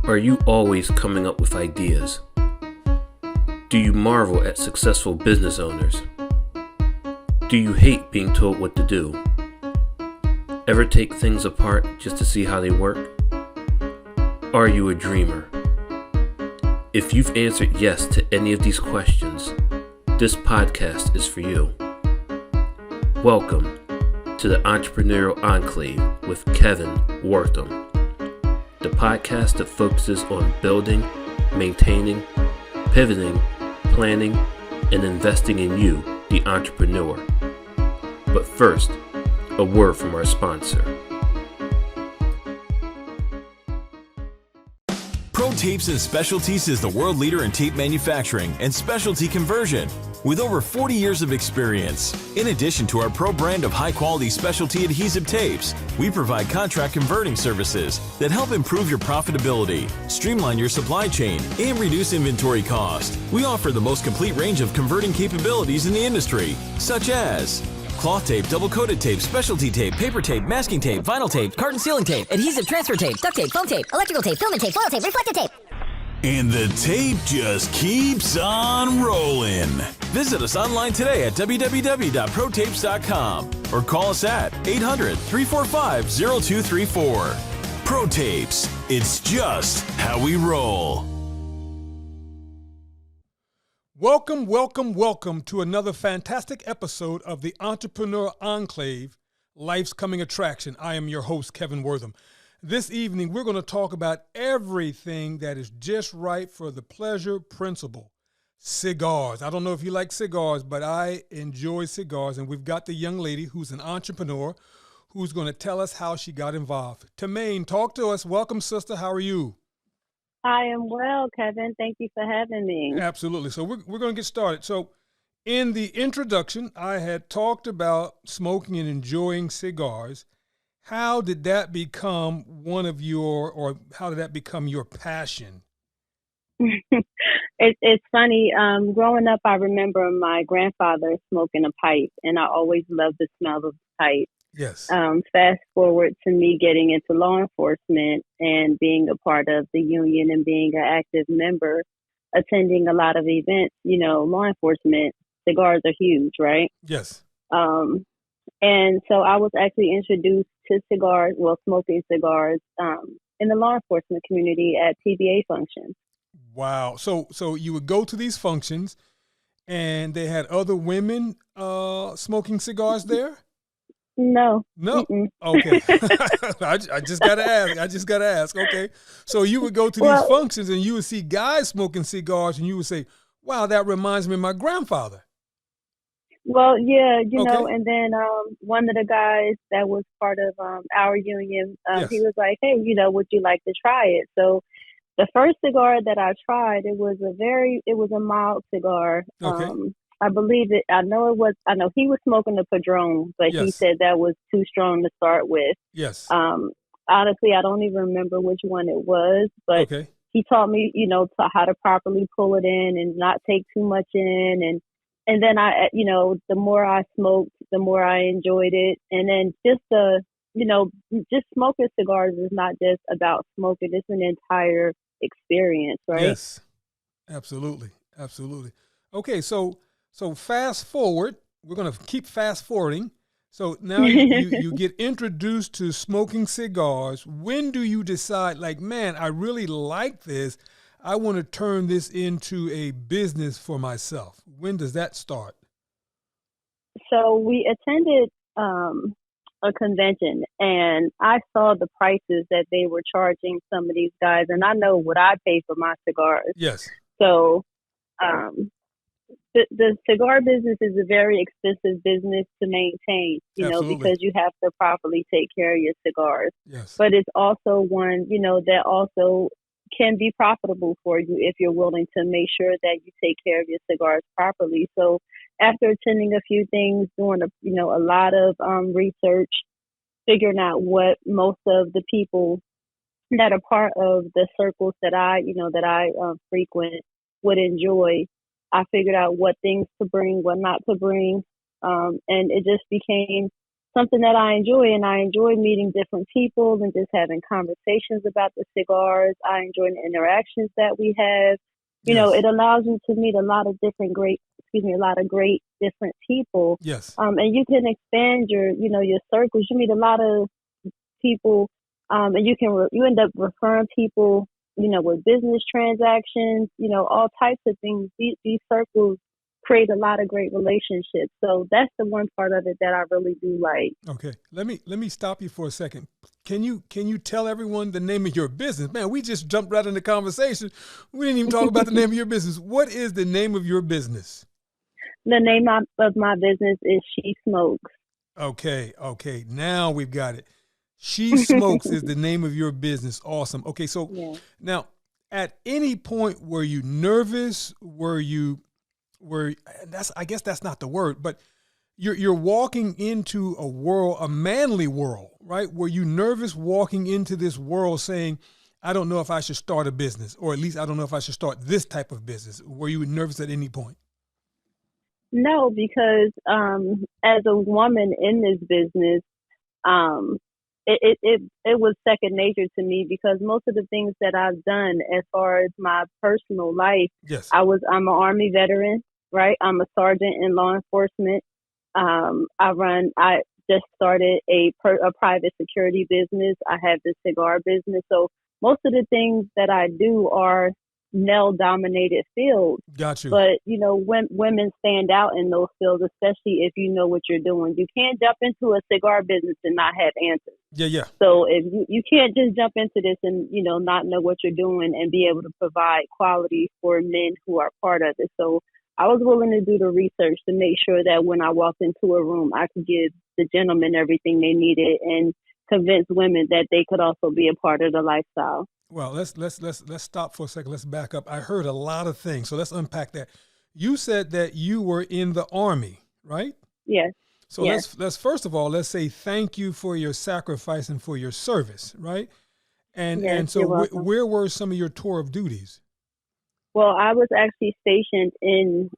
Are you always coming up with ideas? Do you marvel at successful business owners? Do you hate being told what to do? Ever take things apart just to see how they work? Are you a dreamer? If you've answered yes to any of these questions, this podcast is for you. Welcome to the Entrepreneurial Enclave with Kevin Wortham, the podcast that focuses on building, maintaining, pivoting, planning, and investing in you, the entrepreneur. But first, a word from our sponsor. Pro Tapes and Specialties is the world leader in tape manufacturing and specialty conversion with over 40 years of experience. In addition to our pro brand of high-quality specialty adhesive tapes, we provide contract converting services that help improve your profitability, streamline your supply chain, and reduce inventory cost. We offer the most complete range of converting capabilities in the industry, such as cloth tape, double-coated tape, specialty tape, paper tape, masking tape, vinyl tape, carton sealing tape, adhesive transfer tape, duct tape, foam tape, electrical tape, filament tape, foil tape, reflective tape. And the tape just keeps on rolling. Visit us online today at www.protapes.com or call us at 800-345-0234. Pro Tapes, it's just how we roll. Welcome to another fantastic episode of the Entrepreneur Enclave, Life's Coming Attraction. I am your host, Kevin Wortham. This evening, we're going to talk about everything that is just right for the pleasure principle. Cigars. I don't know if you like cigars, but I enjoy cigars. And we've got the young lady who's an entrepreneur who's going to tell us how she got involved. Tamaine, talk to us. Welcome, sister. How are you? I am well, Kevin. Thank you for having me. Absolutely. So we're going to get started. So in the introduction, I had talked about smoking and enjoying cigars. How did that become how did that become your passion? It's funny. Growing up, I remember my grandfather smoking a pipe, and I always loved the smell of the pipe. Yes. Fast forward to me getting into law enforcement and being a part of the union and being an active member, attending a lot of events. You know, law enforcement, cigars are huge, right? Yes. And so I was actually introduced to cigars, smoking cigars, in the law enforcement community at PBA functions. Wow. So you would go to these functions and they had other women smoking cigars there? No. Okay. I just got to ask. Okay. So you would go to these functions and you would see guys smoking cigars and you would say, wow, that reminds me of my grandfather. Well, yeah, know, and then one of the guys that was part of our union, yes. He was like, hey, would you like to try it? So the first cigar that I tried, it was a mild cigar. Okay. I know he was smoking a Padron, but yes. He said that was too strong to start with. Yes. Honestly, I don't even remember which one it was, but okay. He taught me, how to properly pull it in and not take too much in. And then the more I smoked, the more I enjoyed it. And then just smoking cigars is not just about smoking. It's an entire experience, right? Yes, absolutely. Okay, so fast forward. We're going to keep fast forwarding. So now you get introduced to smoking cigars. When do you decide, like, man, I really like this. I want to turn this into a business for myself. When does that start? So we attended a convention, and I saw the prices that they were charging some of these guys, and I know what I pay for my cigars. Yes. So the cigar business is a very expensive business to maintain, Absolutely. Because you have to properly take care of your cigars. Yes. But it's also one, that also can be profitable for you if you're willing to make sure that you take care of your cigars properly. So after attending a few things, doing a lot of research, figuring out what most of the people that are part of the circles that I frequent would enjoy, I figured out what things to bring, what not to bring. And it just became something that I enjoy, and I enjoy meeting different people and just having conversations about the cigars. I enjoy the interactions that we have. You know, Yes. it allows you to meet a lot of great different people. Yes. And you can expand your circles. You meet a lot of people, and you end up referring people, with business transactions, all types of things. These circles create a lot of great relationships. So that's the one part of it that I really do like. Okay. Let me stop you for a second. Can you tell everyone the name of your business? Man, we just jumped right into conversation. We didn't even talk about the name of your business. What is the name of your business? The name of my business is She Smokes. Okay. Now we've got it. She Smokes is the name of your business. Awesome. Okay, so Yeah. now at any point were you nervous? I guess that's not the word, but you're walking into a world, a manly world, right? Were you nervous walking into this world saying, I don't know if I should start a business, or at least I don't know if I should start this type of business? Were you nervous at any point? No, because as a woman in this business, it was second nature to me, because most of the things that I've done as far as my personal life, Yes. I'm an Army veteran, right? I'm a sergeant in law enforcement. I just started a private security business. I have the cigar business. So most of the things that I do are male-dominated fields. Got you. But, when women stand out in those fields, especially if you know what you're doing. You can't jump into a cigar business and not have answers. Yeah. So if you can't just jump into this and, not know what you're doing and be able to provide quality for men who are part of it. So I was willing to do the research to make sure that when I walked into a room, I could give the gentlemen everything they needed and convince women that they could also be a part of the lifestyle. Well, let's stop for a second. Let's back up. I heard a lot of things, so let's unpack that. You said that you were in the Army, right? Yes. So let's first of all, let's say thank you for your sacrifice and for your service, right? And Yes, and so you're welcome. where were some of your tour of duties? Well, I was actually stationed in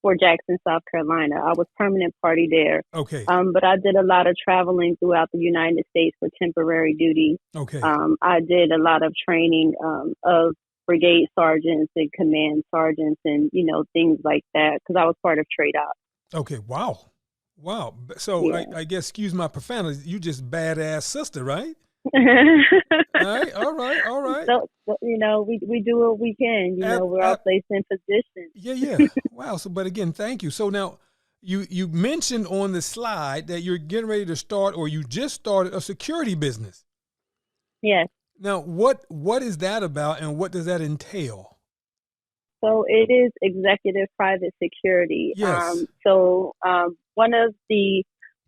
Fort Jackson, South Carolina. I was permanent party there. Okay. But I did a lot of traveling throughout the United States for temporary duty. Okay. I did a lot of training of brigade sergeants and command sergeants and, things like that, because I was part of trade ops. Okay. Wow. So Yeah. I guess, excuse my profanity, you just badass sister, right? All right. So, we do what we can. We're all placed in position. Yeah. Wow. So, but again, thank you. So now you mentioned on the slide that you're getting ready to start, or you just started a security business. Yes. Now, what is that about, and what does that entail? So it is executive private security. Yes. One of the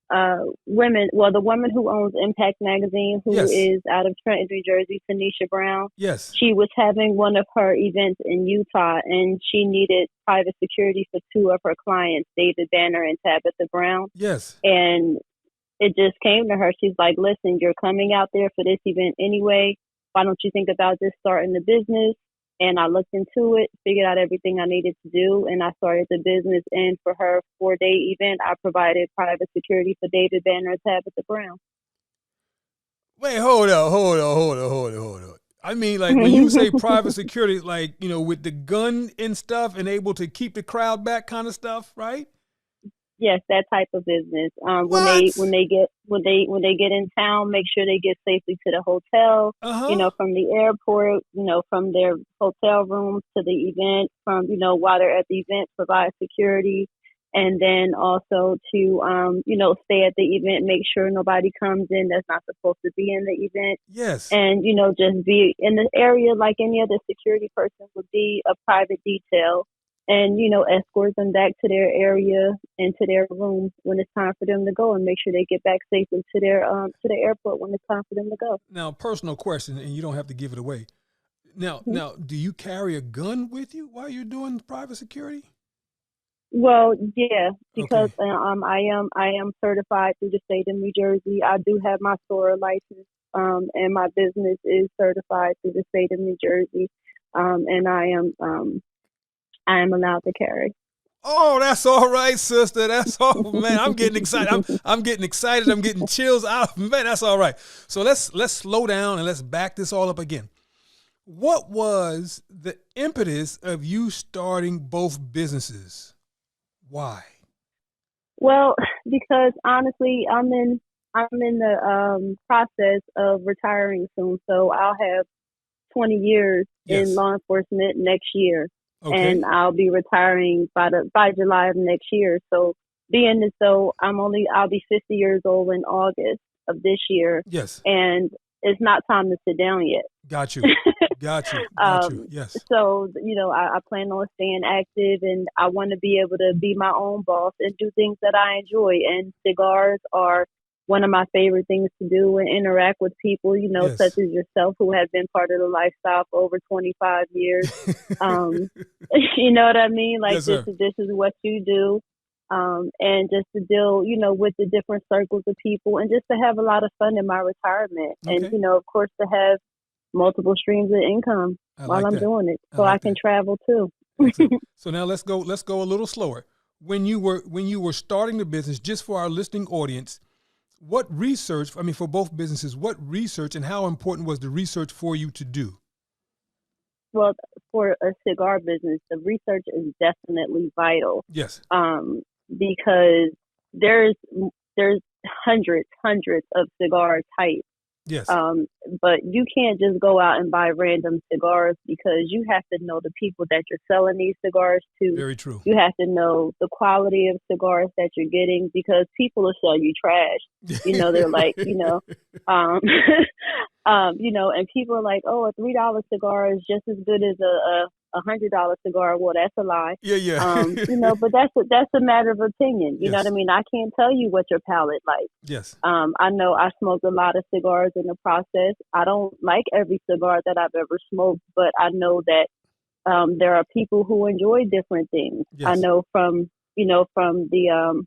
the woman who owns Impact Magazine, who Yes. is out of Trenton, New Jersey, Tanisha Brown, Yes. she was having one of her events in Utah, and she needed private security for two of her clients, David Banner and Tabitha Brown. Yes. And it just came to her. She's like, listen, you're coming out there for this event anyway. Why don't you think about just starting the business? And I looked into it, figured out everything I needed to do, and I started the business. And for her 4-day event, I provided private security for David Banner and Tabitha Brown. Wait, hold on. I mean, like, when you say private security, like, with the gun and stuff and able to keep the crowd back kind of stuff, right? Yes, that type of business. What? When they get in town, make sure they get safely to the hotel. Uh-huh. From the airport, from their hotel rooms to the event. From while they're at the event, provide security, and then also to stay at the event, make sure nobody comes in that's not supposed to be in the event. Yes. And just be in the area like any other security person would be, a private detail. And, escort them back to their area and to their room when it's time for them to go, and make sure they get back safely to their to the airport when it's time for them to go. Now, personal question, and you don't have to give it away. Now, do you carry a gun with you while you're doing private security? Well, yeah, because Okay. I am certified through the state of New Jersey. I do have my SORA license, and my business is certified through the state of New Jersey, and I am allowed to carry. Oh, that's all right, sister. That's all, man. I'm getting excited. I'm getting excited. I'm getting chills out. Man, that's all right. So let's slow down and let's back this all up again. What was the impetus of you starting both businesses? Why? Well, because honestly, I'm in the process of retiring soon, so I'll have 20 years Yes. in law enforcement next year. Okay. And I'll be retiring by July of next year. So being as though I'll be 50 years old in August of this year. Yes. And it's not time to sit down yet. Got you. Got you. Yes. So, I plan on staying active, and I want to be able to be my own boss and do things that I enjoy. And cigars are one of my favorite things to do and interact with people, Yes. such as yourself, who have been part of the lifestyle for over 25 years. You know what I mean? Like, Yes, this is what you do. And just to deal, with the different circles of people, and just to have a lot of fun in my retirement. Okay. And, of course, to have multiple streams of income while I'm doing it, so I can travel too. So now let's go a little slower. When you were starting the business, just for our listening audience, what research, for both businesses, what research and how important was the research for you to do? Well, for a cigar business, the research is definitely vital. Yes. Because there's hundreds of cigar types. Yes. But you can't just go out and buy random cigars, because you have to know the people that you're selling these cigars to. Very true. You have to know the quality of cigars that you're getting, because people will sell you trash. They're like, and people are like, oh, a $3 cigar is just as good as a $100 cigar. Well, that's a lie. Yeah. But that's a matter of opinion. You know Yes. what I mean? I can't tell you what your palate like. Yes. I know I smoked a lot of cigars in the process. I don't like every cigar that I've ever smoked, but I know that there are people who enjoy different things. Yes. I know from the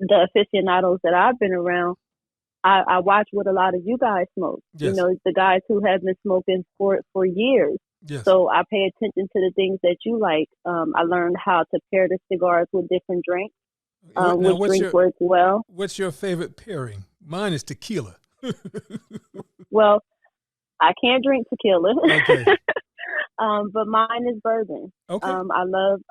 aficionados that I've been around, I watch what a lot of you guys smoke. Yes. The guys who have been smoking for years. Yes. So I pay attention to the things that you like. I learned how to pair the cigars with different drinks, which drinks work well. What's your favorite pairing? Mine is tequila. Well, I can't drink tequila. Okay. But mine is bourbon. Okay. I love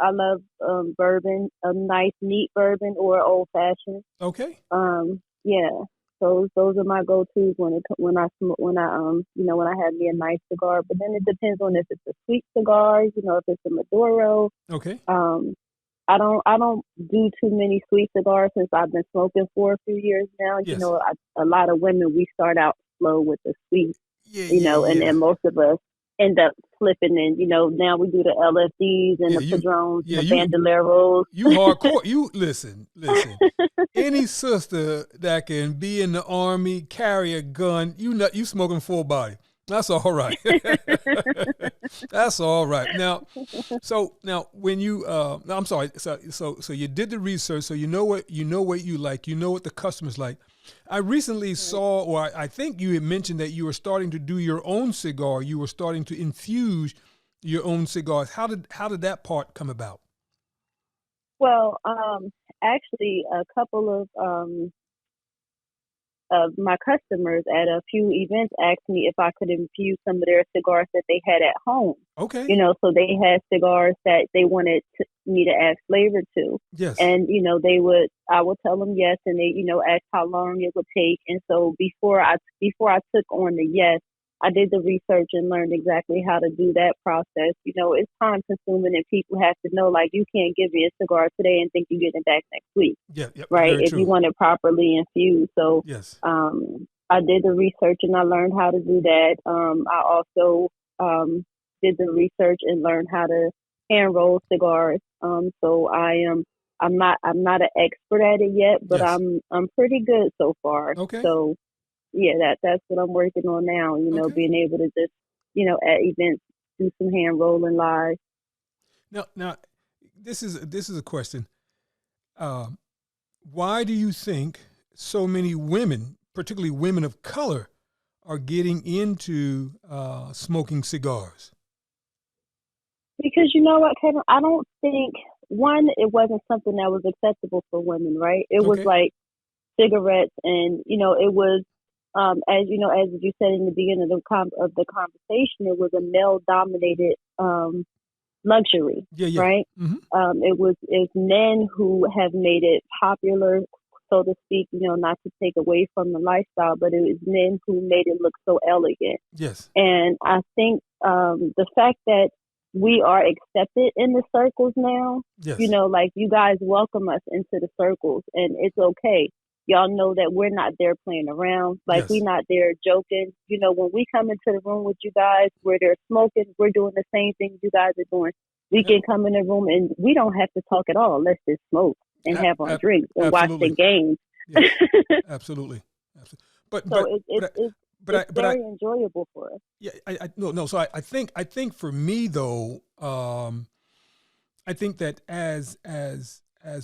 bourbon, a nice neat bourbon or old fashioned. Okay. Yeah. So those are my go-tos when I have me a nice cigar. But then it depends on if it's a sweet cigar, if it's a Maduro. Okay. I don't do too many sweet cigars since I've been smoking for a few years now. Yes. A lot of women, we start out slow with the sweet, and most of us end up flipping in. Now we do the LFDs and the Padrones, the Bandoleros. You hardcore. You listen. Any sister that can be in the Army, carry a gun, you smoking full body. That's all right. That's all right. Now when you I'm sorry. So you did the research, so you know what you like, what the customers like. I recently saw, or I think you had mentioned that you were starting to do your own cigar. You were starting to infuse your own cigars. How did that part come about? Well, actually, a couple of my customers at a few events asked me if I could infuse some of their cigars that they had at home. Okay. So they had cigars that they wanted me to add flavor to. Yes. And, I would tell them yes, and they, ask how long it would take. And so before I took on the yes, I did the research and learned exactly how to do that process. It's time consuming, and people have to know, like, you can't give me a cigar today and think you're getting it back next week. Yeah. Yep, right. If you want it properly infused. So, yes. I did the research and I learned how to do that. I also, did the research and learned how to hand roll cigars. So I'm not an expert at it yet, but yes. I'm pretty good so far. Okay. So yeah, that's what I'm working on now, okay. being able to just, at events, do some hand rolling live. Now this is a question. Why do you think so many women, particularly women of color, are getting into smoking cigars? Because you know what, Kevin, I don't think one, it wasn't something that was acceptable for women, right? It was Okay. like cigarettes, and it was, as you know, as you said in the beginning of the conversation, it was a male dominated luxury, Yeah, yeah. right? Hmm. It's men who have made it popular, so to speak, not to take away from the lifestyle, but it was men who made it look so elegant. Yes. And I think the fact that we are accepted in the circles now, Yes. like you guys welcome us into the circles, and it's okay. Y'all know that we're not there playing around. Like, Yes. we're not there joking. When we come into the room with you guys, where they're smoking, we're doing the same thing you guys are doing. We Yep. can come in the room and we don't have to talk at all. Let's just smoke and have our drinks and watch Absolutely. the games. Yes. Absolutely. Absolutely. But So but it's very enjoyable for us. yeah, no. So I think for me though, I think that as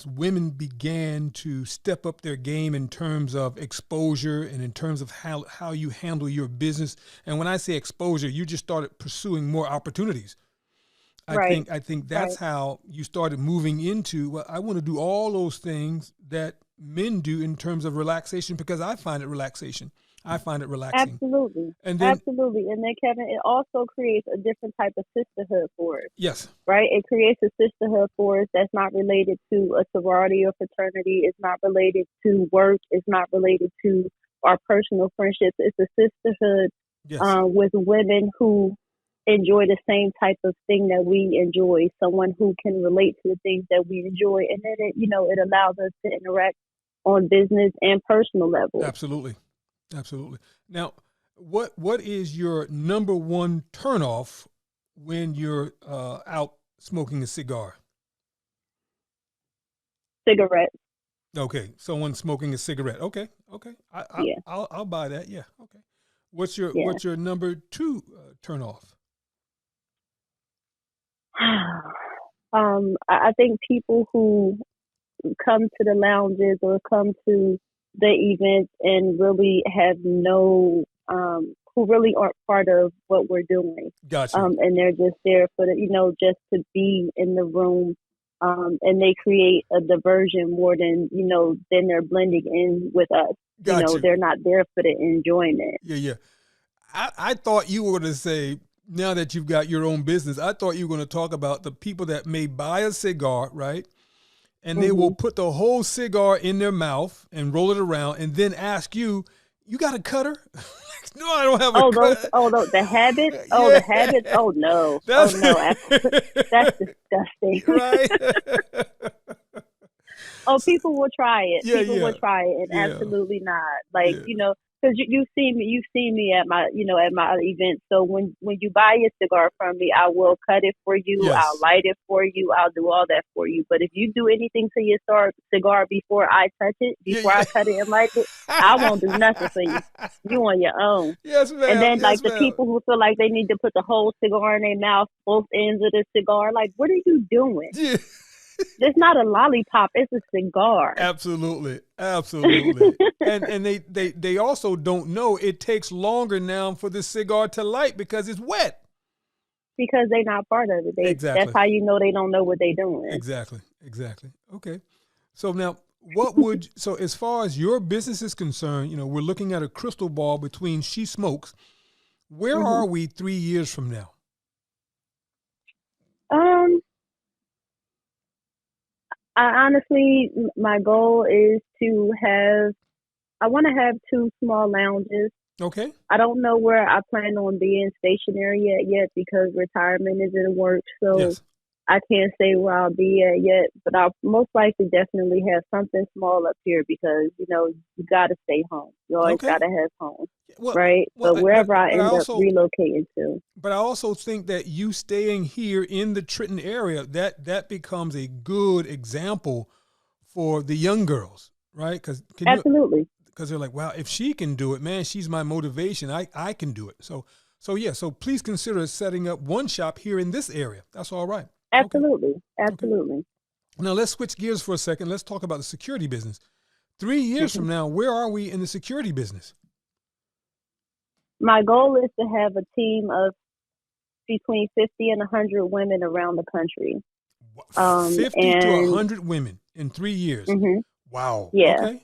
women began to step up their game in terms of exposure and in terms of how you handle your business, and when I say exposure, you just started pursuing more opportunities. Right. I think that's Right. how you started moving into, well, I want to do all those things that men do in terms of relaxation, because I find it relaxation. I find it relaxing. Absolutely. And then Absolutely. And then, Kevin, it also creates a different type of sisterhood for us, yes, right? It creates a sisterhood for us that's not related to a sorority or fraternity. It's not related to work. It's not related to our personal friendships. It's a sisterhood yes, with women who enjoy the same type of thing that we enjoy, someone who can relate to the things that we enjoy. And then it allows us to interact on business and personal levels. absolutely. Absolutely. Now, what is your number one turnoff when you're out smoking a cigar? Cigarettes. Okay, someone smoking a cigarette. Okay, okay, Yeah. I'll buy that. Yeah. Okay. Yeah. What's your number two turnoff? I think people who come to the lounges or come to the events and really have who really aren't part of what we're doing. Got you. And they're just there for just to be in the room. And they create a diversion more than they're blending in with us. Got you. They're not there for the enjoyment. Yeah, yeah. I thought you were going to say, now that you've got your own business, I thought you were going to talk about the people that may buy a cigar, right? And they will put the whole cigar in their mouth and roll it around and then ask you, you got a cutter? No, I don't have a cutter. The habit? Yeah. The habit? Oh, no. That's That's disgusting. right. People will try it. Yeah, People yeah. will try it, and Yeah. absolutely not. Like, Yeah. because you've seen me at my events. So when you buy a cigar from me, I will cut it for you. Yes. I'll light it for you. I'll do all that for you. But if you do anything to your cigar before I touch it, before I cut it and light it, I won't do nothing for you. You on your own. Yes, ma'am. And then, Yes, like, the ma'am. people who feel like they need to put the whole cigar in their mouth, both ends of the cigar, like, what are you doing? Yeah. It's not a lollipop. It's a cigar. Absolutely. Absolutely. and they also don't know it takes longer now for the cigar to light because it's wet. Because they're not part of it. Exactly. That's how you know they don't know what they're doing. Exactly. Okay. So now so as far as your business is concerned, we're looking at a crystal ball between She Smokes. Where are we 3 years from now? I honestly, my goal is I want to have 2 small lounges. Okay. I don't know where I plan on being stationary yet because retirement is in the works. So Yes. I can't say where I'll be at yet, but I'll most likely definitely have something small up here because, you got to stay home. You always Okay. got to have home, Well, right? well, But wherever but I I end also- up relocating to. But I also think that you staying here in the Trenton area, that becomes a good example for the young girls, right? Absolutely. Because they're like, wow, if she can do it, man, she's my motivation. I can do it. So please consider setting up one shop here in this area. That's all right. Absolutely. Okay. Absolutely. Now let's switch gears for a second. Let's talk about the security business. 3 years from now, where are we in the security business? My goal is to have a team of between 50 and 100 women around the country. 50 to and 100 women in 3 years. Wow. yeah, Okay.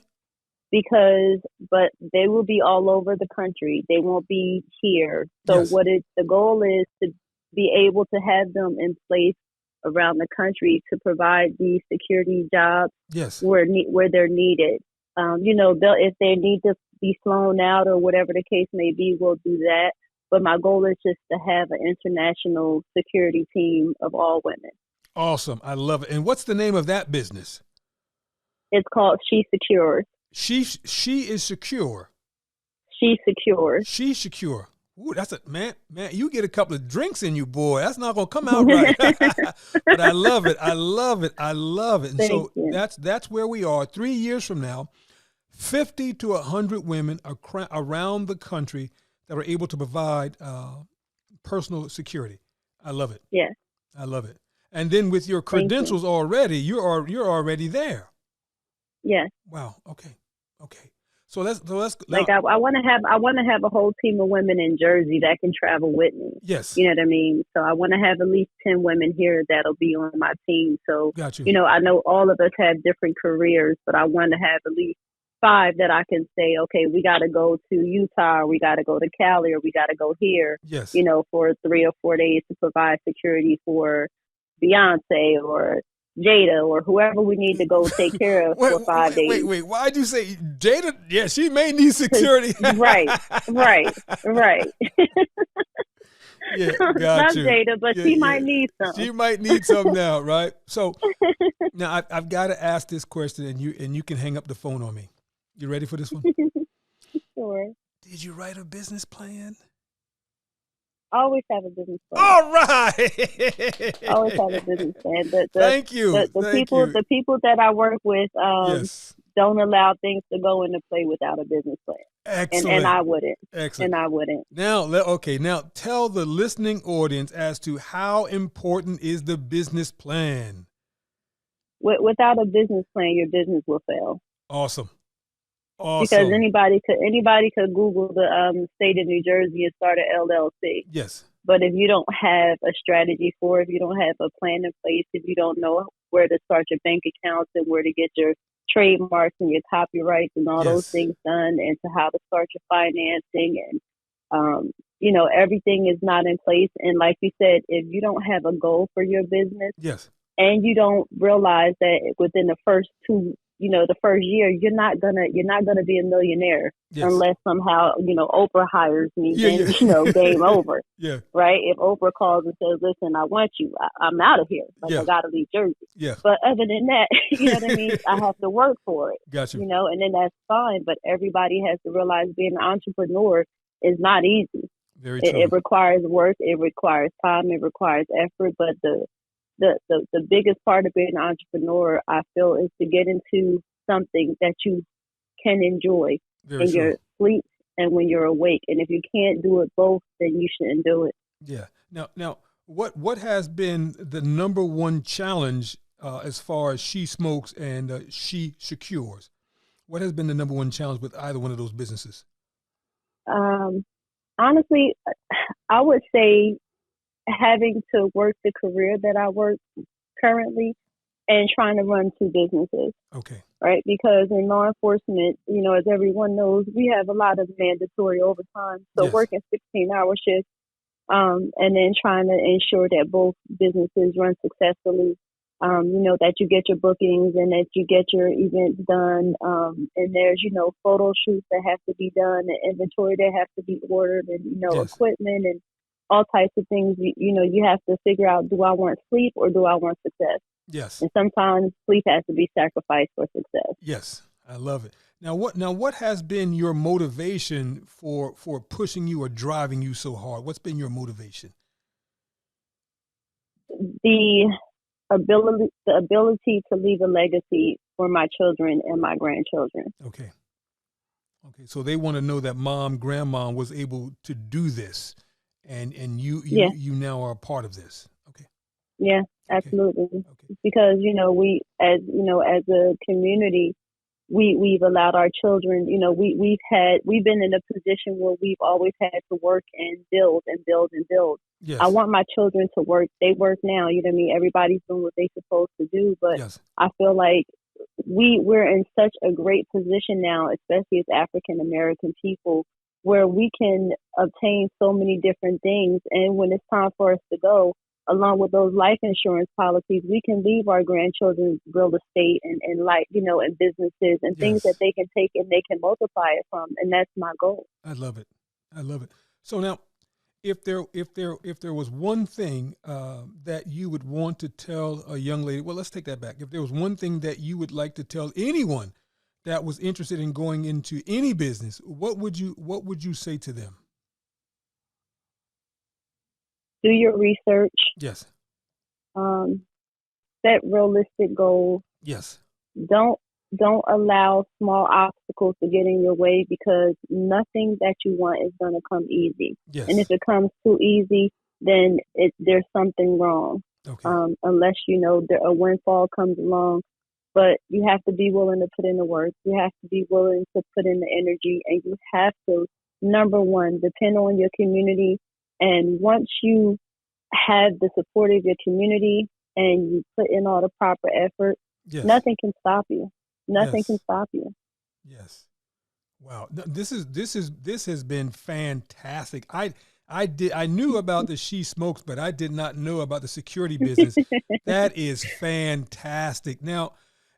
but they will be all over the country. They won't be here. So Yes. the goal is to be able to have them in place around the country to provide these security jobs Yes. where they're needed. If they need to be flown out or whatever the case may be, we'll do that. But my goal is just to have an international security team of all women. Awesome. I love it. And what's the name of that business? It's called She Secures. She is secure. She Secures. She's secure. Ooh, that's a man. You get a couple of drinks in you, boy. That's not gonna come out right. But I love it. I love it. I love it. And Thank you. that's where we are. 3 years from now, 50 to 100 women around the country that are able to provide personal security. I love it. Yes. I love it. And then with your credentials already, you're already there. Yes. Wow. Okay. So let's Like now, I want to have a whole team of women in Jersey that can travel with me. yes. You know what I mean? So I want to have at least 10 women here that'll be on my team. So, Got you. I know all of us have different careers, but I want to have at least 5 that I can say, okay, we got to go to Utah, or we got to go to Cali, or we got to go here, Yes. For 3 or 4 days to provide security for Beyonce or Jada or whoever we need to go take care of for 5 days. Wait. Why'd you say Jada? Yeah, she may need security. Right. Yeah, got Not you. Jada, but Yeah, she yeah. might need some. She might need some now, right? So now I've got to ask this question, and you can hang up the phone on me. You ready for this one? Sure. Did you write a business plan? I always have a business plan. All right. I always have a business plan. Thank you. The people that I work with Yes. don't allow things to go into play without a business plan. Excellent. And I wouldn't. Excellent. And I wouldn't. Now, now tell the listening audience as to how important is the business plan. Without a business plan, your business will fail. Awesome. Because anybody could Google the state of New Jersey and start an LLC. Yes. But if you don't have a strategy for it, if you don't have a plan in place, if you don't know where to start your bank accounts and where to get your trademarks and your copyrights and all those things done, and to how to start your financing, and everything is not in place. And like you said, if you don't have a goal for your business, yes, and you don't realize that within the first the first year, you're not gonna be a millionaire unless somehow Oprah hires me. Game over. Yeah. Right. If Oprah calls and says, "Listen, I want you. I'm out of here. I gotta leave Jersey." Yeah. But other than that, you know what I mean. I have to work for it. Gotcha. And then that's fine. But everybody has to realize being an entrepreneur is not easy. Very true. It requires work. It requires time. It requires effort. But the biggest part of being an entrepreneur, I feel, is to get into something that you can enjoy in your sleep and when you're awake. And if you can't do it both, then you shouldn't do it. Yeah. Now, what has been the number one challenge as far as She Smokes and She Secures? What has been the number one challenge with either one of those businesses? Honestly, I would say having to work the career that I work currently and trying to run 2 businesses. Okay. Right? Because in law enforcement, as everyone knows, we have a lot of mandatory overtime. So working 16-hour shifts, and then trying to ensure that both businesses run successfully, that you get your bookings and that you get your events done. And there's, photo shoots that have to be done, and inventory that have to be ordered, and, equipment and all types of things. You have to figure out, do I want sleep or do I want success? Yes. And sometimes sleep has to be sacrificed for success. Yes. I love it. Now what has been your motivation for pushing you or driving you so hard? What's been your motivation? The ability to leave a legacy for my children and my grandchildren. Okay. So they want to know that grandma was able to do this, and you now are a part of this. Okay. Yeah, absolutely. Okay. Because we as a community, we've allowed our children, we've been in a position where we've always had to work and build and build and build. Yes. I want my children to work. They work now. You know what I mean? Everybody's doing what they're supposed to do. But Yes. I feel like we're in such a great position now, especially as African American people, where we can obtain so many different things. And when it's time for us to go, along with those life insurance policies, we can leave our grandchildren real estate and like, and businesses and things Yes. that they can take and they can multiply it from. And that's my goal. I love it. I love it. So now, if there was one thing that you would want to tell a young lady, well, let's take that back. If there was one thing that you would like to tell anyone that was interested in going into any business, what would you say to them? Do your research. Yes. Set realistic goals. Yes. Don't allow small obstacles to get in your way, because nothing that you want is going to come easy. Yes. And if it comes too easy, then there's something wrong. Okay. Unless a windfall comes along. But you have to be willing to put in the work. You have to be willing to put in the energy, and you have to, number one, depend on your community. And once you have the support of your community and you put in all the proper effort, Yes. nothing can stop you. Nothing Yes. can stop you. Yes. Wow. This has been fantastic. I knew about the She Smokes, but I did not know about the security business. That is fantastic. Now,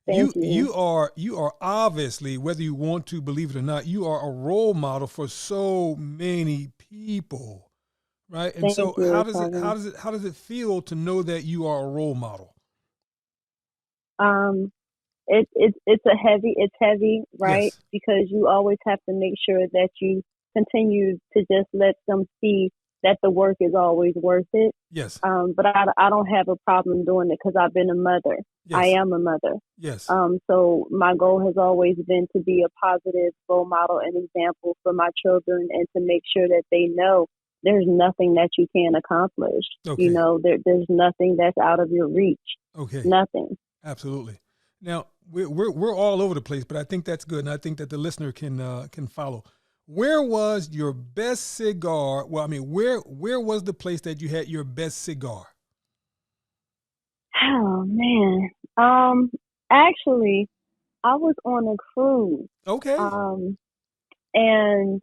you are obviously, whether you want to believe it or not, you are a role model for so many people, right? And so, how does it feel to know that you are a role model? It's heavy, right? Yes. Because you always have to make sure that you continue to just let them see that the work is always worth it. Yes. But I don't have a problem doing it because I've been a mother. Yes. I am a mother. Yes. So my goal has always been to be a positive role model and example for my children, and to make sure that they know there's nothing that you can't accomplish. Okay. There's nothing that's out of your reach. Okay. Nothing. Absolutely. Now we're all over the place, but I think that's good, and I think that the listener can follow. Where was your best cigar? Well, I mean, where was the place that you had your best cigar? Oh man. Actually, I was on a cruise. Okay. And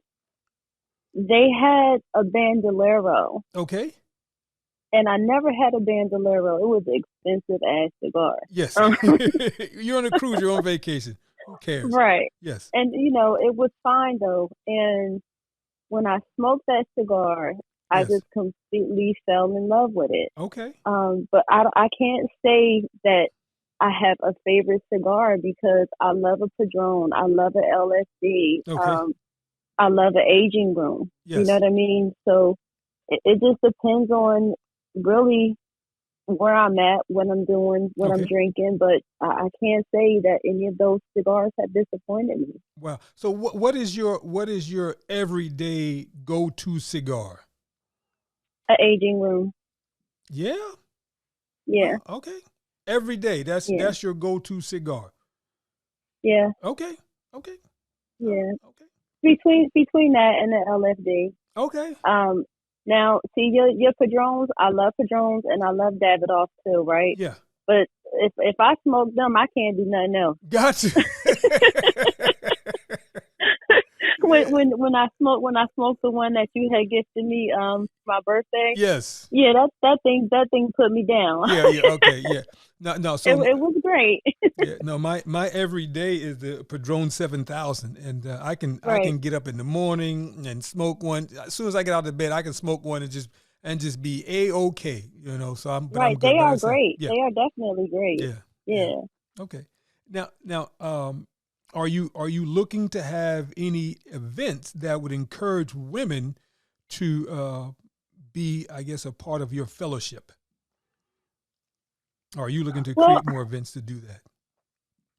they had a bandolero. Okay. And I never had a bandolero. It was an expensive ass cigar. Yes. You're on a cruise, you're on vacation. Who cares? Right. Yes. And, it was fine though. And when I smoked that cigar, I Yes. just completely fell in love with it. Okay. But I can't say that I have a favorite cigar, because I love a Padron. I love an LSD. Okay. I love an aging room. Yes. You know what I mean? So it just depends on really where I'm at, what I'm doing, what I'm Okay. drinking. But I can't say that any of those cigars have disappointed me. Wow. So what is your everyday go-to cigar? An aging room. Yeah. Yeah. Oh, okay. Every day. That's your go-to cigar. Yeah. Okay. Okay. Yeah. Okay. Between that and the LFD. Okay. Now, see, your Padrones, I love Padrones and I love Davidoff too, right? Yeah. But if I smoke them, I can't do nothing else. Gotcha. when I smoked the one that you had gifted me for my birthday. Yes. Yeah, that thing put me down. Yeah. Okay. Yeah. No. So it was great. yeah, no. My everyday is the Padron 7000, and I can get up in the morning and smoke one. As soon as I get out of bed, I can smoke one and just be A-okay. So I'm right. I'm good. They But are I say- great. Yeah. They are definitely great. Yeah. Yeah. Okay. Now, are you looking to have any events that would encourage women to be, I guess, a part of your fellowship? Or are you looking to create more events to do that?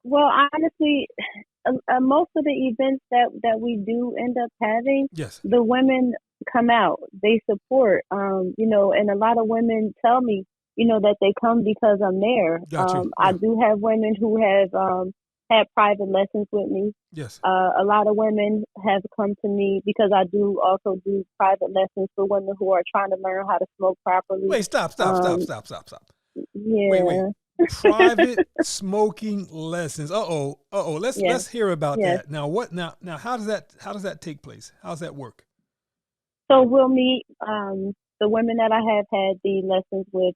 Well, honestly, most of the events that we do end up having, Yes. the women come out, they support, and a lot of women tell me, that they come because I'm there. Gotcha. I Yeah. do have women who have had private lessons with me. Yes. A lot of women have come to me because I do also do private lessons for women who are trying to learn how to smoke properly. Wait, stop. Yeah. Wait. Private smoking lessons. Let's hear about Yes. that. Now how does that take place? How does that work? So we'll meet, the women that I have had the lessons with,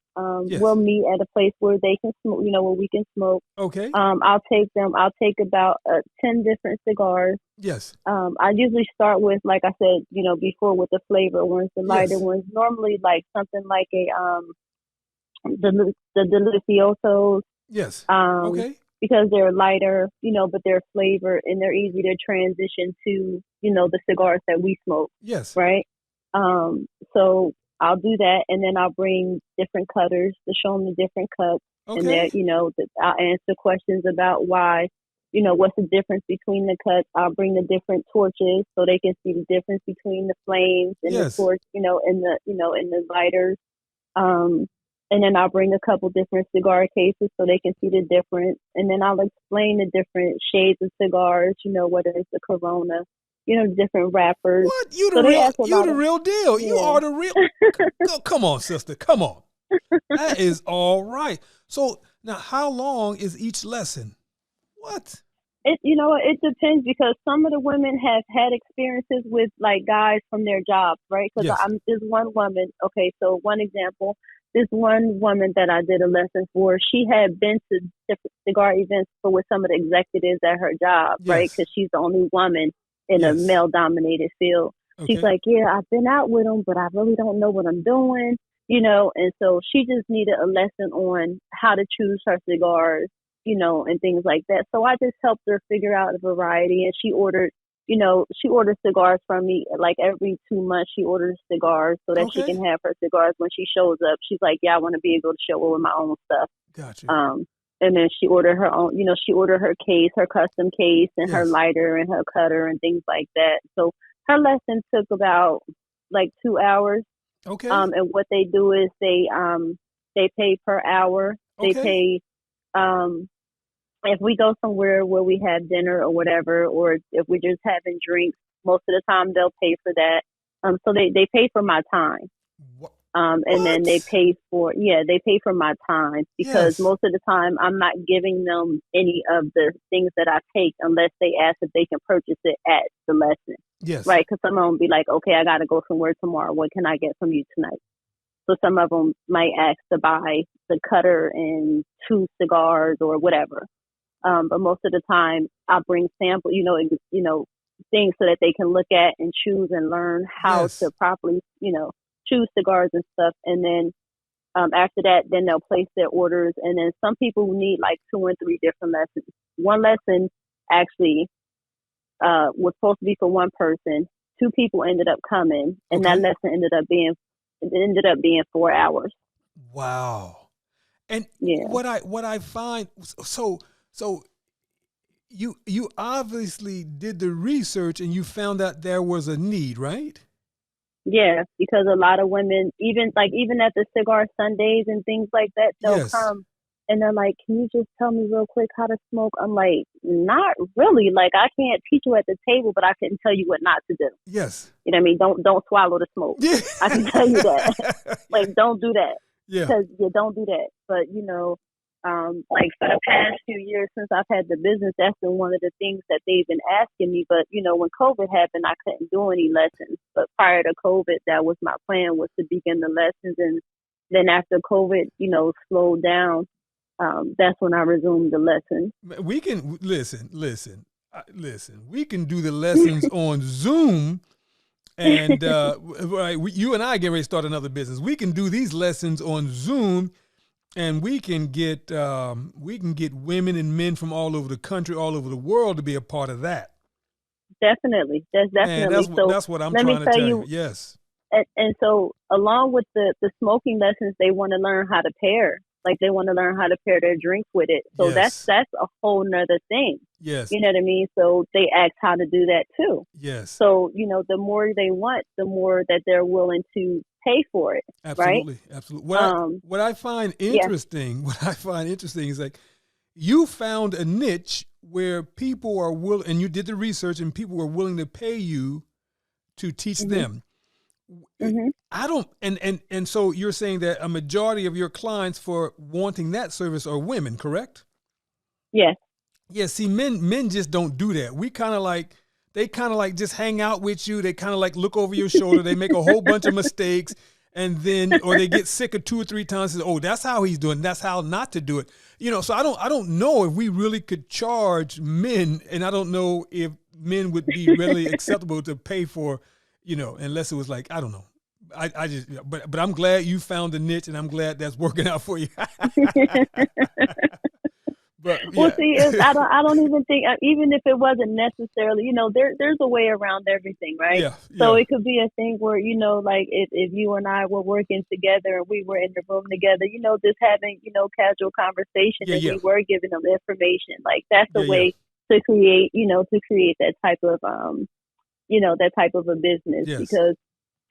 Yes. we'll meet at a place where they can smoke, where we can smoke. Okay. I'll take about 10 different cigars. Yes. I usually start with, like I said, before, with the flavor ones, the lighter Yes. ones, normally like something like the deliciosos. Yes. Um, Okay. because they're lighter, but they're flavored and they're easy to transition to, the cigars that we smoke. Yes. Right. So I'll do that, and then I'll bring different cutters to show them the different cuts, and Okay. I'll answer questions about why, what's the difference between the cuts. I'll bring the different torches so they can see the difference between the flames and Yes. the torch, in the lighters. And then I'll bring a couple different cigar cases so they can see the difference, and then I'll explain the different shades of cigars, whether it's the Corona, different wrappers. What? You So the they real ask a lot of- real deal. You Yeah. are the real. Come on, sister. Come on. That is all right. So now, how long is each lesson? What? It depends, because some of the women have had experiences with like guys from their jobs, right? Because Yes. there's one woman. Okay, so one example. This one woman that I did a lesson for, she had been to different cigar events with some of the executives at her job, right? Yes. Because she's the only woman in Yes. a male-dominated field. Okay. She's like, yeah, I've been out with them, but I really don't know what I'm doing, and so she just needed a lesson on how to choose her cigars, and things like that. So I just helped her figure out a variety, and she orders cigars from me. Like every 2 months, she orders cigars so that she Okay. can have her cigars when she shows up. She's like, yeah, I want to be able to show up with my own stuff. Gotcha. And then she ordered her own, she ordered her case, her custom case, and her Yes. lighter and her cutter and things like that. So her lesson took about like 2 hours. Okay. And what they do is they pay per hour. They Okay. pay, if we go somewhere where we have dinner or whatever, or if we're just having drinks, most of the time they'll pay for that. So they pay for my time. What? And then they pay for my time, because Yes. most of the time I'm not giving them any of the things that I take unless they ask if they can purchase it at the lesson, Yes. right? Because some of them be like, okay, I got to go somewhere tomorrow. What can I get from you tonight? So some of them might ask to buy the cutter and 2 cigars or whatever. But most of the time I'll bring sample, things so that they can look at and choose and learn how Yes. to properly, choose cigars and stuff. And then after that, then they'll place their orders. And then some people need like 2 and 3 different lessons. One lesson actually was supposed to be for one person. 2 people ended up coming, and that Okay. lesson ended up being 4 hours. Wow. And Yeah. what I find, so you obviously did the research and you found out there was a need, right? Yeah, because a lot of women, even at the cigar Sundays and things like that, they'll Yes. come and they're like, "Can you just tell me real quick how to smoke?" I'm like, "Not really. Like, I can't teach you at the table, but I can tell you what not to do. Yes. You know what I mean? Don't swallow the smoke. Yeah. I can tell you that. Like, don't do that. Yeah. Because you don't do that." But like for the past few years since I've had the business, that's been one of the things that they've been asking me. But when COVID happened, I couldn't do any lessons. But prior to COVID, that was my plan, was to begin the lessons. And then after COVID, slowed down, that's when I resumed the lessons. We can listen. We can do the lessons on Zoom, and right, you and I get ready to start another business. We can do these lessons on Zoom, and we can get women and men from all over the country, all over the world to be a part of that. Definitely, that's definitely. And that's what I'm let me trying to tell tell you. you. Yes. And so along with the smoking lessons, they want to learn how to pair. Like, they want to learn how to pair their drinks with it. So Yes. that's a whole nother thing. Yes. You know what I mean? So they ask how to do that too. Yes. So, the more they want, the more that they're willing to pay for it. Absolutely. Right? Absolutely. What I find interesting, is like, you found a niche where people are willing, and you did the research, and people were willing to pay you to teach them. I don't, and so you're saying that a majority of your clients for wanting that service are women, correct? Yes. Yeah. See, men just don't do that. They kind of like just hang out with you. They kind of like look over your shoulder. They make a whole bunch of mistakes, and then, or they get sick of 2 or 3 times. And say, oh, that's how he's doing. That's how not to do it. So I don't know if we really could charge men, and I don't know if men would be readily acceptable to pay for, unless it was like, I don't know. I just, but I'm glad you found a niche, and I'm glad that's working out for you. But, yeah. Well, see, I don't even think, even if it wasn't necessarily, there's a way around everything, right? Yeah. So it could be a thing where, like if you and I were working together and we were in the room together, just having, casual conversation, and we were giving them information. Like that's a way to create, that type of, that type of a business, because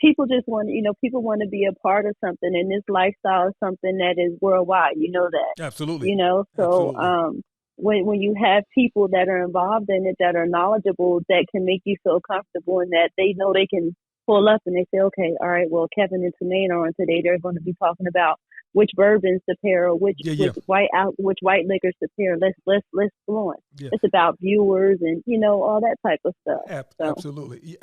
people just want, people want to be a part of something, and this lifestyle is something that is worldwide. You know that. Absolutely. So Absolutely. When you have people that are involved in it, that are knowledgeable, that can make you feel comfortable, and that they know they can pull up and they say, okay, all right, well, Kevin and Tamaine are on today. They're going to be talking about which bourbons to pair, or which white liquors to pair. Let's go on. Yeah. It's about viewers and all that type of stuff. Absolutely.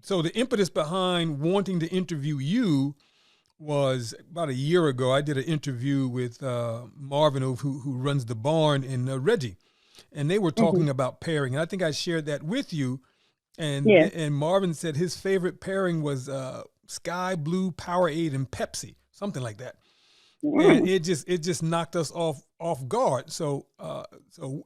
So the impetus behind wanting to interview you was about a year ago. I did an interview with Marvin, who runs the barn, and Reggie, and they were talking about pairing. And I think I shared that with you. And Marvin said his favorite pairing was Sky Blue, Powerade, and Pepsi, something like that. And it just knocked us off guard. So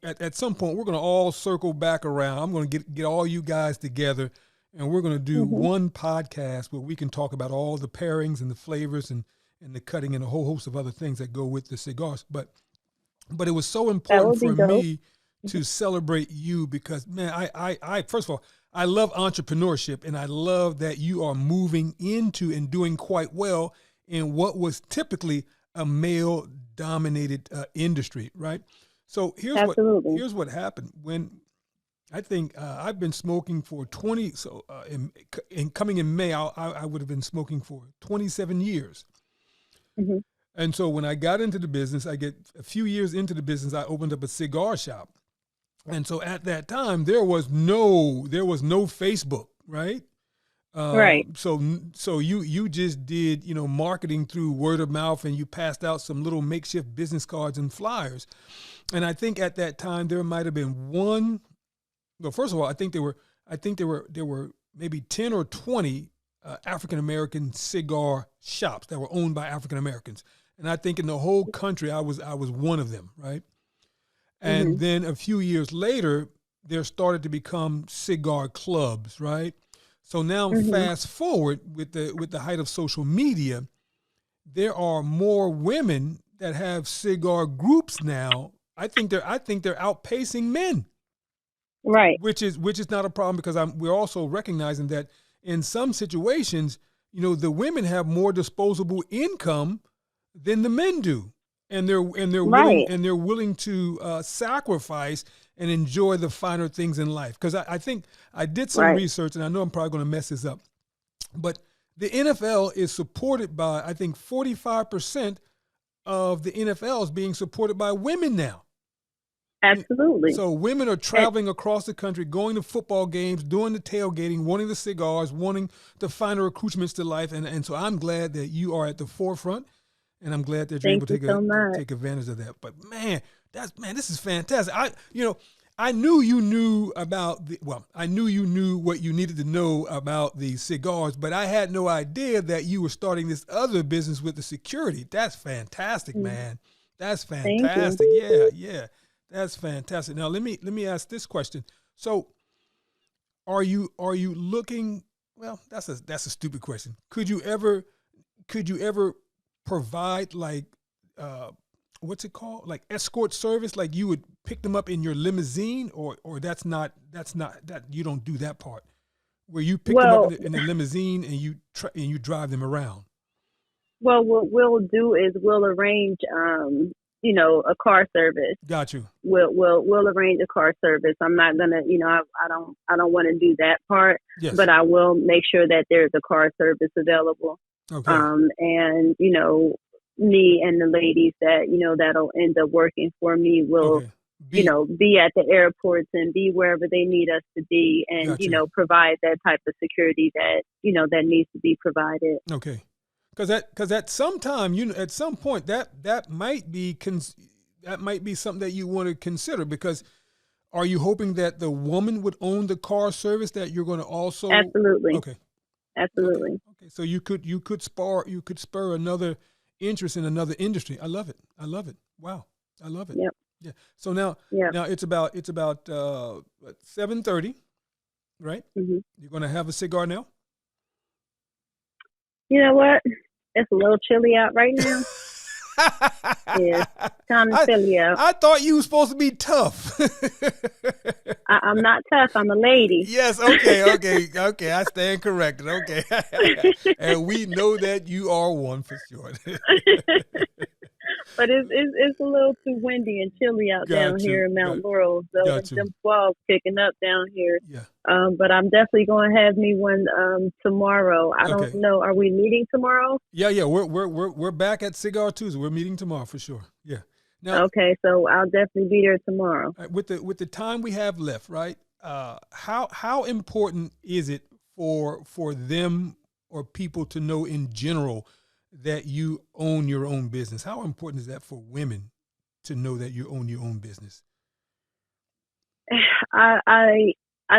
at some point we're going to all circle back around. I'm going to get all you guys together, and we're going to do one podcast where we can talk about all the pairings and the flavors and the cutting and a whole host of other things that go with the cigars. But it was so important for me to celebrate you because, man, I first of all, I love entrepreneurship, and I love that you are moving into and doing quite well in what was typically a male-dominated industry, right? So here's what happened. When I think I've been smoking for 20. So in coming in May, I would have been smoking for 27 years. And so when I got into the business, I get a few years into the business, I opened up a cigar shop. And so at that time, there was no Facebook, right? Right. So you just did, marketing through word of mouth, and you passed out some little makeshift business cards and flyers. And I think at that time there might have been one. Well, first of all, I think there were maybe 10 or 20 African American cigar shops that were owned by African Americans. And I think in the whole country, I was one of them, right? And then a few years later, there started to become cigar clubs, right? So now fast forward with the height of social media, there are more women that have cigar groups now. I think they're outpacing men. Right. Which is not a problem, because we're also recognizing that in some situations, the women have more disposable income than the men do. And they're willing to sacrifice and enjoy the finer things in life. Because I think I did some research, and I know I'm probably going to mess this up, but the NFL is supported by, I think 45% of the NFL is being supported by women now. Absolutely. So women are traveling across the country, going to football games, doing the tailgating, wanting the cigars, wanting the finer accoutrements to life. And so I'm glad that you are at the forefront. And I'm glad that you're able to take advantage of that. But man, this is fantastic. I knew you knew I knew you knew what you needed to know about the cigars, but I had no idea that you were starting this other business with the security. That's fantastic, man. That's fantastic. Yeah. That's fantastic. Now let me ask this question. So are you looking, well, that's a stupid question. Could you ever provide like what's it called, like escort service, like you would pick them up in your limousine, or that's not that, you don't do that part where you pick them up in a limousine and you drive them around? Well, what we'll do is we'll arrange, a car service. Got you. We'll arrange a car service. I'm not gonna, I don't want to do that part, Yes. but I will make sure that there's a car service available. Okay. And me and the ladies that that'll end up working for me will. Okay. Be at the airports and be wherever they need us to be, and Gotcha. provide that type of security that that needs to be provided. Okay. Because at some time, at some point, that might be something that you want to consider. Because are you hoping that the woman would own the car service that you're going to also? Absolutely. Okay. Absolutely. Okay. So you could spur another interest in another industry. I love it. Wow. I love it. Yep. Yeah. So now it's about 7:30, right? Mm-hmm. You're going to have a cigar now. You know what? It's a little chilly out right now. Yeah, kind of chilly out. I thought you were supposed to be tough. I'm not tough. I'm a lady. Yes. Okay. I stand corrected. Okay. And we know that you are one for sure. But it's a little too windy and chilly out down here in Mount Laurel. So them fog picking up down here. Yeah. But I'm definitely going to have me one tomorrow. I don't know. Are we meeting tomorrow? Yeah. We're back at Cigar Tuesday. We're meeting tomorrow for sure. Yeah. Now, okay, so I'll definitely be there tomorrow. With the time we have left, right? How important is it for them or people to know in general that you own your own business? How important is that for women to know that you own your own business? I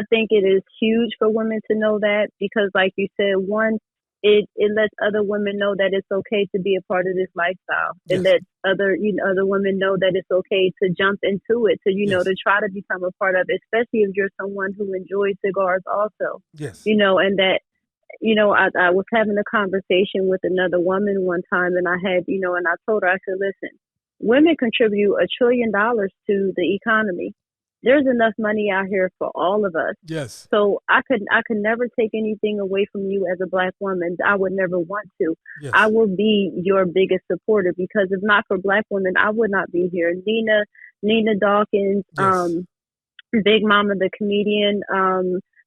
think it is huge for women to know that, because like you said, one, it lets other women know that it's okay to be a part of this lifestyle. Yes. It lets other women know that it's okay to jump into it, to try to become a part of it, especially if you're someone who enjoys cigars also. Yes. And that I was having a conversation with another woman one time, and I had, and I told her, I said, listen, women contribute $1 trillion to the economy. There's enough money out here for all of us. Yes. So I could never take anything away from you as a Black woman. I would never want to. Yes. I will be your biggest supporter, because if not for Black women, I would not be here. Nina Dawkins, yes. Big Mama the comedian,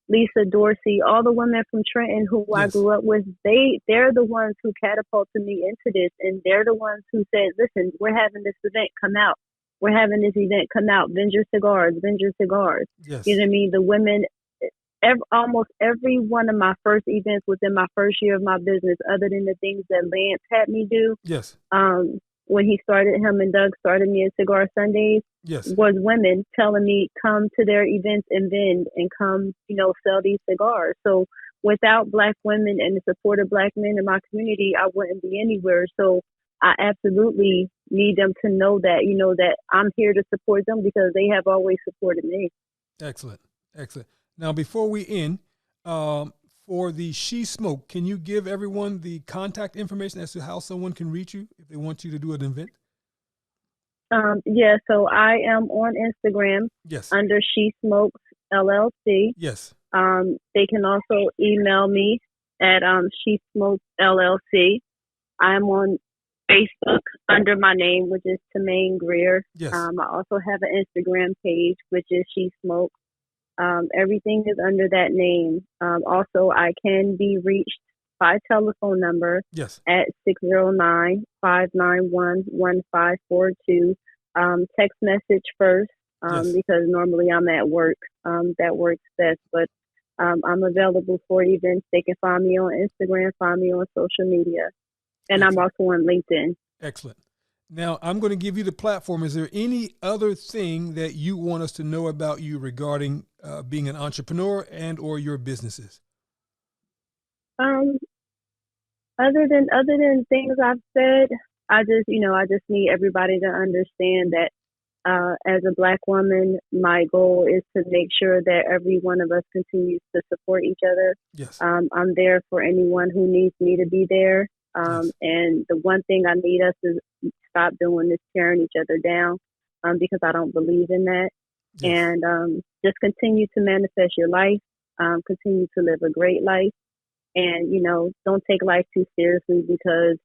Lisa Dorsey, all the women from Trenton who yes. I grew up with, they're the ones who catapulted me into this, and they're the ones who said, listen, we're having this event, come out. We're having this event, come out, vend your cigars. Yes. You know what I mean? The women, almost every one of my first events within my first year of my business, other than the things that Lance had me do, yes. When him and Doug started me at Cigar Sundays, yes. was women telling me, come to their events and vend, and come, sell these cigars. So without Black women and the support of Black men in my community, I wouldn't be anywhere. So I absolutely need them to know that, that I'm here to support them, because they have always supported me. Excellent. Now, before we end, for the She Smoke, can you give everyone the contact information as to how someone can reach you if they want you to do an event? Yeah, so I am on Instagram. Yes. Under She Smokes LLC. Yes. They can also email me at She Smokes LLC. I'm on Facebook under my name, which is Tamaine Grier. Yes. I also have an Instagram page, which is She Smokes. Everything is under that name. Also, I can be reached by telephone number. Yes. At 609-591-1542. Text message first, yes. because normally I'm at work. That works best, but I'm available for events. They can find me on Instagram, find me on social media. And excellent. I'm also on LinkedIn. Excellent. Now, I'm going to give you the platform. Is there any other thing that you want us to know about you regarding being an entrepreneur and or your businesses? Other than things I've said, I just need everybody to understand that as a Black woman, my goal is to make sure that every one of us continues to support each other. Yes. I'm there for anyone who needs me to be there. Yes. And the one thing I need us to stop doing is tearing each other down, because I don't believe in that. Yes. And just continue to manifest your life, continue to live a great life, and don't take life too seriously, because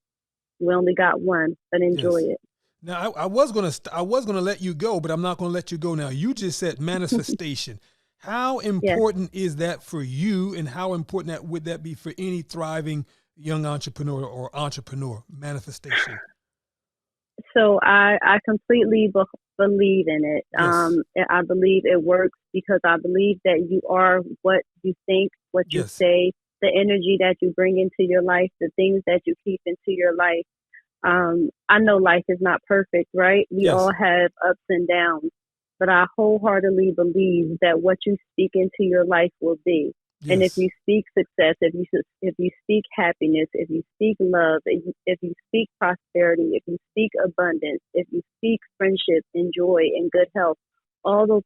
We only got one, but enjoy it. Now, I was gonna let you go, but I'm not gonna let you go now. You just said manifestation. How important is that for you, and how important would that be for any thriving young entrepreneur or entrepreneur? Manifestation. So I completely believe in it. Yes. I believe it works because I believe that you are what you think, what you say, the energy that you bring into your life, the things that you keep into your life. I know life is not perfect, right? We all have ups and downs, but I wholeheartedly believe that what you speak into your life will be. Yes. And if you speak success, if you speak happiness, if you speak love, if you speak prosperity, if you speak abundance, if you speak friendship and joy and good health, all of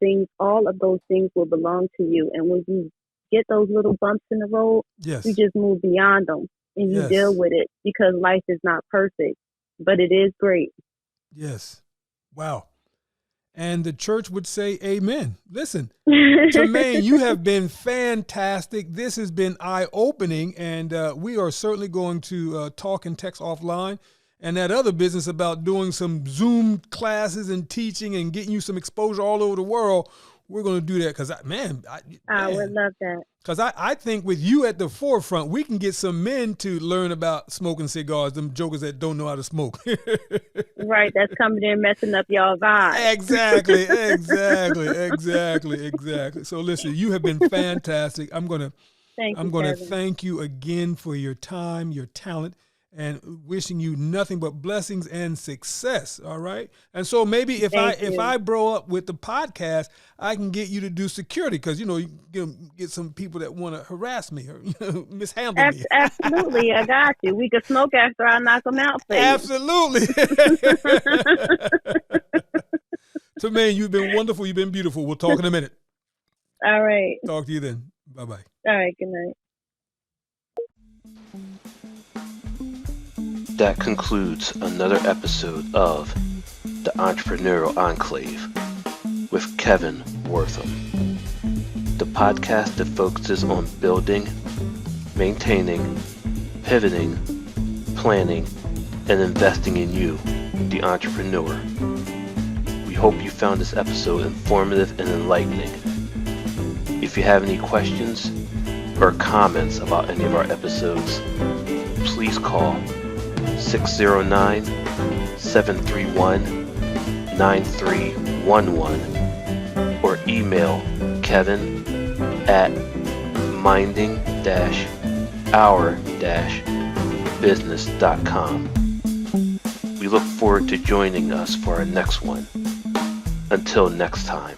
those things will belong to you. And when you get those little bumps in the road, you just move beyond them and you deal with it, because life is not perfect, but it is great. Yes. Wow. And the church would say amen. Listen, Tamaine, you have been fantastic. This has been eye-opening, and we are certainly going to talk and text offline. And that other business about doing some Zoom classes and teaching and getting you some exposure all over the world, we're going to do that because, I would love that. Because I think with you at the forefront, we can get some men to learn about smoking cigars, them jokers that don't know how to smoke. Right, that's coming in messing up y'all vibe. Exactly. So listen, you have been fantastic. I'm going to thank you again for your time, your talent, and wishing you nothing but blessings and success. All right. And so maybe if I grow up with the podcast, I can get you to do security, because you get some people that want to harass me or mishandle me. Absolutely, I got you. We could smoke after I knock them out for you. Absolutely. Tamaine, you've been wonderful. You've been beautiful. We'll talk in a minute. All right. Talk to you then. Bye-bye. All right. Good night. That concludes another episode of The Entrepreneurial Enclave with Kevin Wortham, the podcast that focuses on building, maintaining, pivoting, planning, and investing in you, the entrepreneur. We hope you found this episode informative and enlightening. If you have any questions or comments about any of our episodes, please call 609-731-9311 or email kevin@minding-our-business.com. We look forward to joining us for our next one. Until next time.